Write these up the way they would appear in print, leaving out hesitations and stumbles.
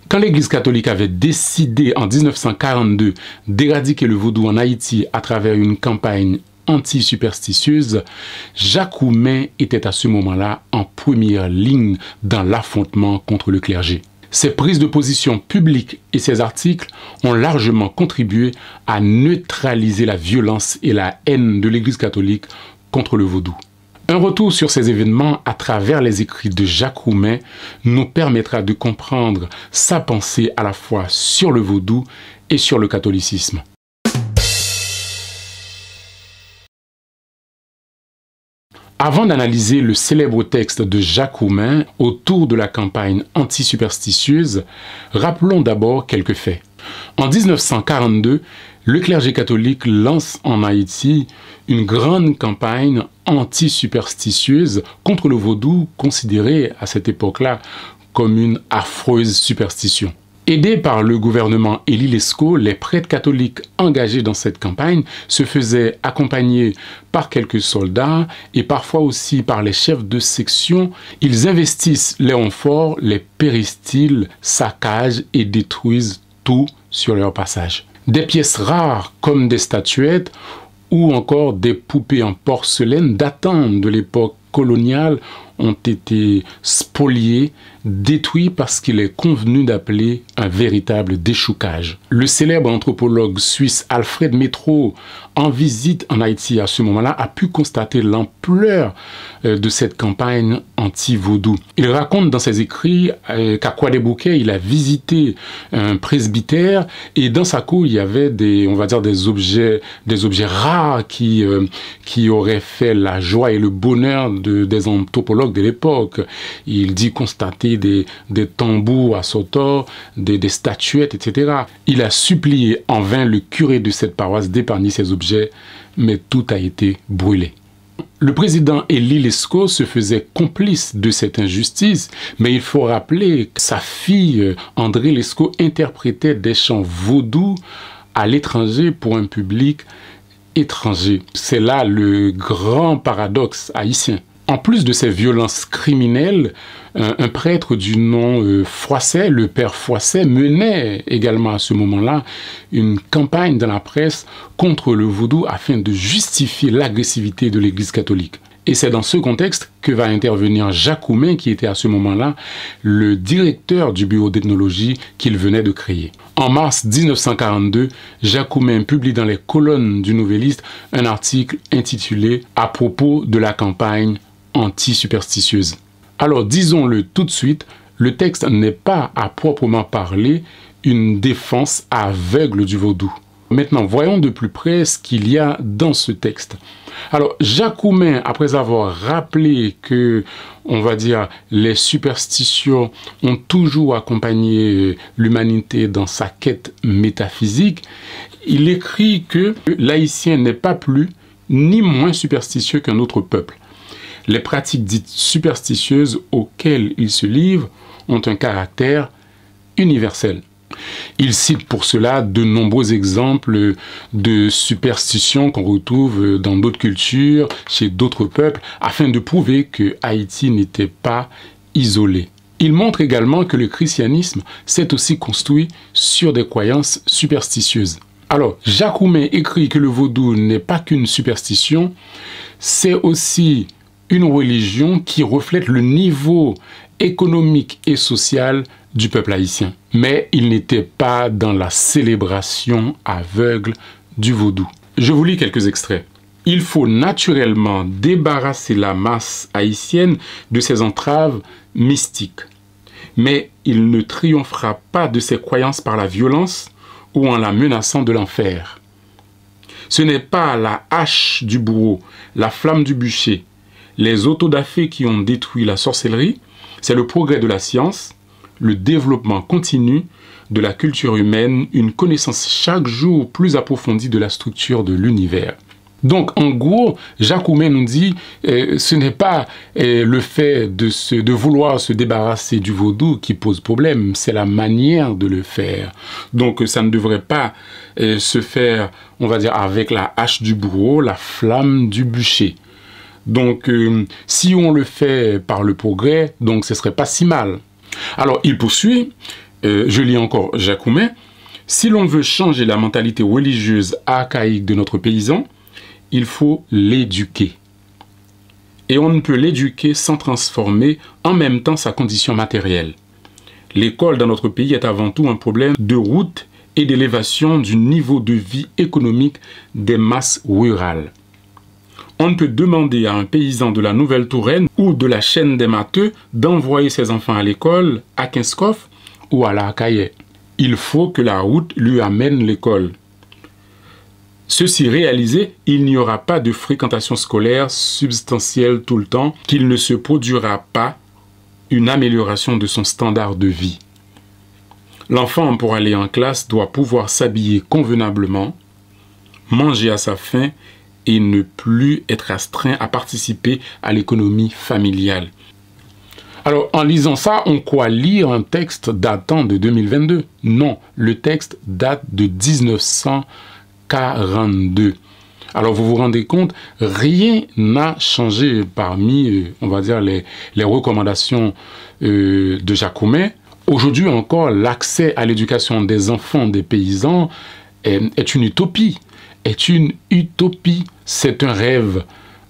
Quand l'Église catholique avait décidé en 1942 d'éradiquer le vaudou en Haïti à travers une campagne anti-superstitieuse, Jacques Oumen était à ce moment-là en première ligne dans l'affrontement contre le clergé. Ses prises de position publiques et ses articles ont largement contribué à neutraliser la violence et la haine de l'Église catholique contre le vaudou. Un retour sur ces événements à travers les écrits de Jacques Oumen nous permettra de comprendre sa pensée à la fois sur le vaudou et sur le catholicisme. Avant d'analyser le célèbre texte de Jacques Oumen autour de la campagne anti-superstitieuse, rappelons d'abord quelques faits. En 1942, le clergé catholique lance en Haïti une grande campagne anti-superstitieuse contre le vaudou, considéré à cette époque-là comme une affreuse superstition. Aidés par le gouvernement Élie Lescaut, les prêtres catholiques engagés dans cette campagne se faisaient accompagner par quelques soldats et parfois aussi par les chefs de section. Ils investissent les renforts, les péristyles, saccagent et détruisent tout sur leur passage. Des pièces rares comme des statuettes ou encore des poupées en porcelaine datant de l'époque coloniale ont été spoliés, détruits parce qu'il est convenu d'appeler un véritable déchoucage. Le célèbre anthropologue suisse Alfred Métraux, en visite en Haïti à ce moment-là, a pu constater l'ampleur de cette campagne anti-vaudou. Il raconte dans ses écrits qu'à Croix-des-Bouquets, il a visité un presbytère et dans sa cour, il y avait des objets rares qui auraient fait la joie et le bonheur des anthropologues de l'époque. Il dit constater des tambours à sautor, des statuettes, etc. Il a supplié en vain le curé de cette paroisse d'épargner ces objets, mais tout a été brûlé. Le président Élie Lescaut se faisait complice de cette injustice, mais il faut rappeler que sa fille André Lescaut interprétait des chants vaudous à l'étranger pour un public étranger. C'est là le grand paradoxe haïtien. En plus de ces violences criminelles, un prêtre du nom Froisset, le père Froisset, menait également à ce moment-là une campagne dans la presse contre le vaudou afin de justifier l'agressivité de l'Église catholique. Et c'est dans ce contexte que va intervenir Jacques Oumen, qui était à ce moment-là le directeur du bureau d'ethnologie qu'il venait de créer. En mars 1942, Jacques Oumen publie dans les colonnes du Nouvelliste un article intitulé « À propos de la campagne anti-superstitieuse ». Alors disons-le tout de suite, le texte n'est pas à proprement parler une défense aveugle du vaudou. Maintenant, voyons de plus près ce qu'il y a dans ce texte. Alors, Jacques Oumen, après avoir rappelé que, on va dire, les superstitions ont toujours accompagné l'humanité dans sa quête métaphysique, il écrit que l'haïtien n'est pas plus ni moins superstitieux qu'un autre peuple. Les pratiques dites superstitieuses auxquelles il se livre ont un caractère universel. Il cite pour cela de nombreux exemples de superstitions qu'on retrouve dans d'autres cultures, chez d'autres peuples, afin de prouver que Haïti n'était pas isolé. Il montre également que le christianisme s'est aussi construit sur des croyances superstitieuses. Alors, Jacques Oumen écrit que le vaudou n'est pas qu'une superstition, c'est aussi une religion qui reflète le niveau économique et social du peuple haïtien. Mais il n'était pas dans la célébration aveugle du vaudou. Je vous lis quelques extraits. Il faut naturellement débarrasser la masse haïtienne de ses entraves mystiques. Mais il ne triomphera pas de ses croyances par la violence ou en la menaçant de l'enfer. Ce n'est pas la hache du bourreau, la flamme du bûcher, les autodafés qui ont détruit la sorcellerie, c'est le progrès de la science, le développement continu de la culture humaine, une connaissance chaque jour plus approfondie de la structure de l'univers. Donc, en gros, Jacques Oumen nous dit ce n'est pas le fait de vouloir se débarrasser du vaudou qui pose problème, c'est la manière de le faire. Donc, ça ne devrait pas se faire, on va dire, avec la hache du bourreau, la flamme du bûcher. Donc, si on le fait par le progrès, donc ce serait pas si mal. Alors, il poursuit, Je lis encore Jacoumet. Si l'on veut changer la mentalité religieuse archaïque de notre paysan, il faut l'éduquer. Et on ne peut l'éduquer sans transformer en même temps sa condition matérielle. L'école dans notre pays est avant tout un problème de route et d'élévation du niveau de vie économique des masses rurales. On ne peut demander à un paysan de la Nouvelle-Touraine ou de la chaîne des Matheux d'envoyer ses enfants à l'école, à Kinskov ou à l'Arcaillet. Il faut que la route lui amène l'école. Ceci réalisé, il n'y aura pas de fréquentation scolaire substantielle tout le temps, qu'il ne se produira pas une amélioration de son standard de vie. L'enfant, pour aller en classe, doit pouvoir s'habiller convenablement, manger à sa faim et ne plus être astreint à participer à l'économie familiale. Alors, en lisant ça, on croit lire un texte datant de 2022. Non, le texte date de 1942. Alors, vous vous rendez compte, rien n'a changé parmi, on va dire, les recommandations de Jacoumet. Aujourd'hui encore, l'accès à l'éducation des enfants des paysans est une utopie. Est une utopie. C'est un rêve.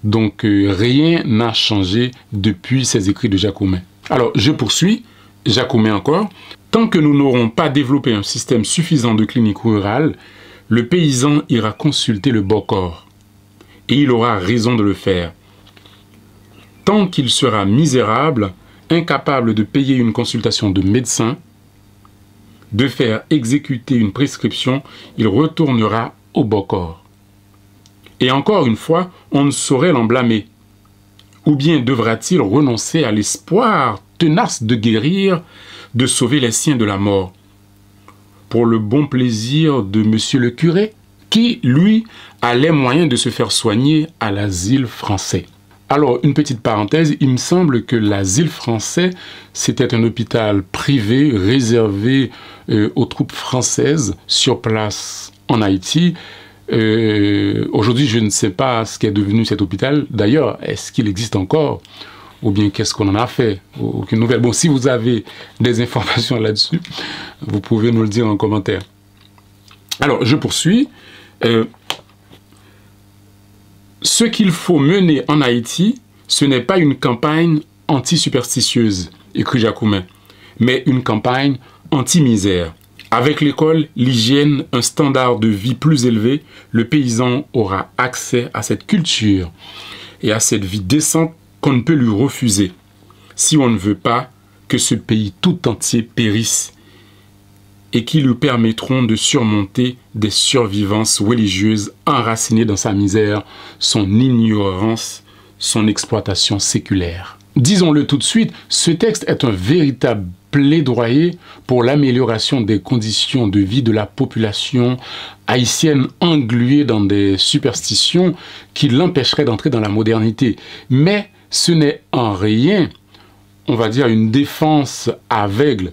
Donc, rien n'a changé depuis ces écrits de Jacoumet. Alors, je poursuis. Jacoumet encore. Tant que nous n'aurons pas développé un système suffisant de cliniques rurales, le paysan ira consulter le Bokor. Et il aura raison de le faire. Tant qu'il sera misérable, incapable de payer une consultation de médecin, de faire exécuter une prescription, il retournera au Bokor. Et encore une fois, on ne saurait l'en blâmer. Ou bien devra-t-il renoncer à l'espoir tenace de guérir, de sauver les siens de la mort, pour le bon plaisir de monsieur le curé, qui, lui, a les moyens de se faire soigner à l'asile français. Alors, une petite parenthèse, il me semble que l'asile français, c'était un hôpital privé réservé aux troupes françaises sur place en Haïti. Aujourd'hui, je ne sais pas ce qu'est devenu cet hôpital. D'ailleurs, est-ce qu'il existe encore? Ou bien qu'est-ce qu'on en a fait? Aucune nouvelle. Bon, si vous avez des informations là-dessus, vous pouvez nous le dire en commentaire. Alors, je poursuis. Ce qu'il faut mener en Haïti, ce n'est pas une campagne anti-superstitieuse, écrit Jacoumet, mais une campagne anti-misère. Avec l'école, l'hygiène, un standard de vie plus élevé, le paysan aura accès à cette culture et à cette vie décente qu'on ne peut lui refuser, si on ne veut pas que ce pays tout entier périsse et qui lui permettront de surmonter des survivances religieuses enracinées dans sa misère, son ignorance, son exploitation séculaire. Disons-le tout de suite, ce texte est un véritable plaidoyer pour l'amélioration des conditions de vie de la population haïtienne engluée dans des superstitions qui l'empêcheraient d'entrer dans la modernité. Mais ce n'est en rien, on va dire, une défense aveugle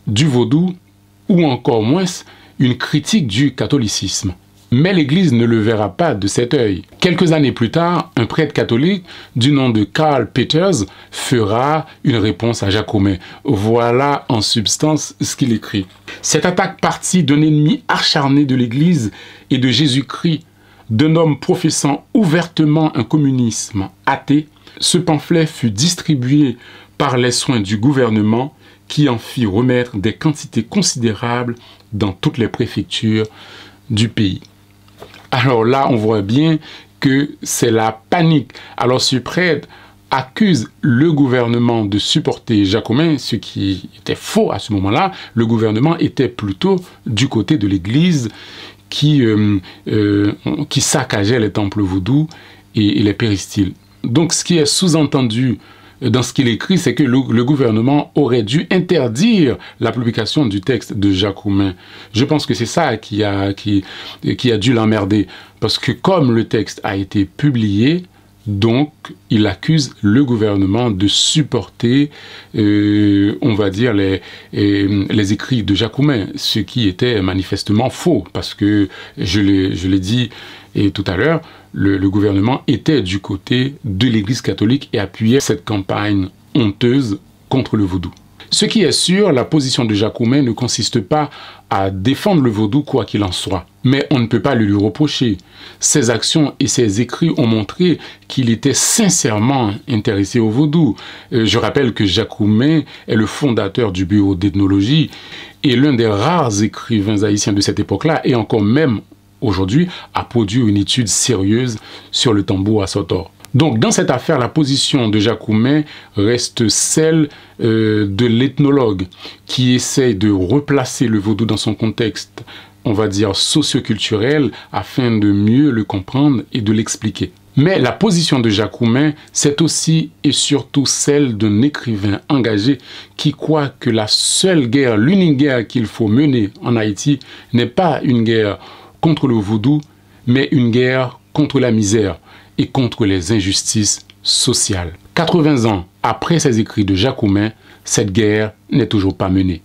du vaudou ou encore moins une critique du catholicisme. Mais l'Église ne le verra pas de cet œil. Quelques années plus tard, un prêtre catholique du nom de Karl Peters fera une réponse à Jacoumet. Voilà en substance ce qu'il écrit. Cette attaque partit d'un ennemi acharné de l'Église et de Jésus-Christ, d'un homme professant ouvertement un communisme athée. Ce pamphlet fut distribué par les soins du gouvernement qui en fit remettre des quantités considérables dans toutes les préfectures du pays. Alors là, on voit bien que c'est la panique. Alors ce prêtre accuse le gouvernement de supporter Jacoumet, ce qui était faux à ce moment-là. Le gouvernement était plutôt du côté de l'Église qui saccageait les temples vaudous et les péristyles. Donc ce qui est sous-entendu dans ce qu'il écrit, c'est que le gouvernement aurait dû interdire la publication du texte de Jacoumet. Je pense que c'est ça qui a dû l'emmerder. Parce que comme le texte a été publié, donc il accuse le gouvernement de supporter, on va dire, les écrits de Jacoumet, ce qui était manifestement faux. Parce que, je l'ai dit tout à l'heure, le gouvernement était du côté de l'Église catholique et appuyait cette campagne honteuse contre le vaudou. Ce qui est sûr, la position de Jacoumet ne consiste pas à défendre le vaudou quoi qu'il en soit. Mais on ne peut pas le lui reprocher. Ses actions et ses écrits ont montré qu'il était sincèrement intéressé au vaudou. Je rappelle que Jacoumet est le fondateur du bureau d'ethnologie et l'un des rares écrivains haïtiens de cette époque-là, et encore même aujourd'hui, a produit une étude sérieuse sur le tambour assotor. Donc, dans cette affaire, la position de Jacoumet reste celle de l'ethnologue qui essaie de replacer le vaudou dans son contexte, on va dire, socioculturel, afin de mieux le comprendre et de l'expliquer. Mais la position de Jacoumet, c'est aussi et surtout celle d'un écrivain engagé qui croit que la seule guerre, l'unique guerre qu'il faut mener en Haïti n'est pas une guerre contre le vaudou, mais une guerre contre la misère et contre les injustices sociales. 80 ans après ces écrits de Jacoumet, cette guerre n'est toujours pas menée.